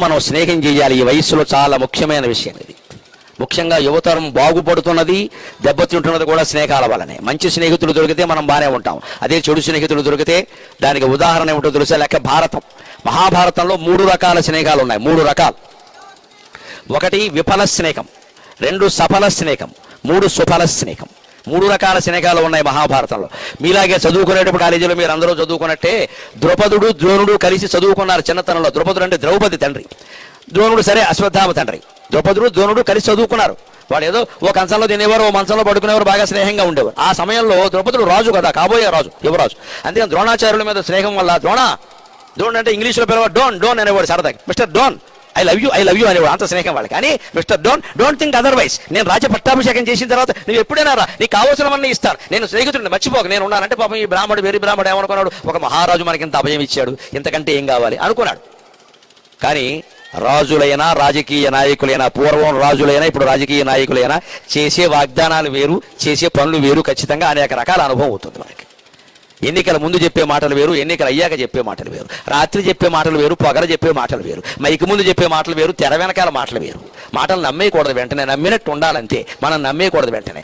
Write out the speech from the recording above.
మనం స్నేహం చేయాలి. ఈ వయస్సులో చాలా ముఖ్యమైన విషయం ఇది. ముఖ్యంగా యువతరం బాగుపడుతున్నది, దెబ్బతింటున్నది కూడా స్నేహాల వల్లనే. మంచి స్నేహితులు దొరికితే మనం బాగానే ఉంటాం. అదే చెడు స్నేహితులు దొరికితే దానికి ఉదాహరణ ఏమిటో తెలుసా? లెక్క భారతం, మహాభారతంలో 3 రకాల స్నేహాలు ఉన్నాయి. 3 రకాలు. 1 విఫల స్నేహం, 2 సఫల స్నేహం, 3 సుఫల స్నేహం. 3 రకాల స్నేహాలు ఉన్నాయి మహాభారతంలో. మీలాగే చదువుకునేటప్పుడు కాలేజీలో మీరు అందరూ చదువుకున్నట్టే ద్రౌపదుడు ద్రోణుడు కలిసి చదువుకున్నారు చిన్నతనంలో. ద్రౌపదుడు అంటే ద్రౌపది తండ్రి, ద్రోణుడు సరే అశ్వత్థామ తండ్రి. ద్రౌపదుడు ద్రోణుడు కలిసి చదువుకున్నారు. వాడు ఏదో ఓ కంచంలో తినేవారు, ఓ మంచంలో పడుకునేవారు, బాగా స్నేహంగా ఉండేవారు. ఆ సమయంలో ద్రౌపదుడు రాజు కదా, కాబోయే రాజు, యువరాజు. అందుకని ద్రోణాచార్యుల మీద స్నేహం వల్ల ద్రోణ్ అంటే ఇంగ్లీష్లో పిలవాడు డోన్ అనేవాడు సరదాగా. Mister Don, I love you అనేవాడు. అంత స్నేహం వాళ్ళు. కానీ మిస్టర్ డోంట్ థింక్ అదర్వైజ్. నేను రాజ్య పట్టాభిషేకం చేసిన తర్వాత నువ్వు ఎప్పుడైనా రా, నీకు కావాల్సినవన్నీ ఇస్తారు, నేను స్నేహితుడిని మర్చిపోక నేను ఉన్నానంటే. పాపం ఈ బ్రాహ్మడు వెర్రి బ్రాహ్మడు ఏమనుకున్నాడు? ఒక మహారాజు మనకి ఇంత అభయం ఇచ్చాడు, ఇంతకంటే ఏం కావాలి అనుకున్నాడు. కానీ రాజులైనా రాజకీయ నాయకులైనా, పూర్వం రాజులైనా ఇప్పుడు రాజకీయ నాయకులైనా చేసే వాగ్దానాలు వేరు, చేసే పనులు వేరు. ఖచ్చితంగా అనేక రకాల అనుభవం అవుతుంది మనకి. ఎన్నికల ముందు చెప్పే మాటలు వేరు, ఎన్నికలు అయ్యాక చెప్పే మాటలు వేరు. రాత్రి చెప్పే మాటలు వేరు, పొగర చెప్పే మాటలు వేరు. మైకి ముందు చెప్పే మాటలు వేరు, తెర వెనకాల మాటలు వేరు. మాటలు నమ్మేయకూడదు వెంటనే, నమ్మినట్టు ఉండాలంతే. మనం నమ్మేయకూడదు వెంటనే.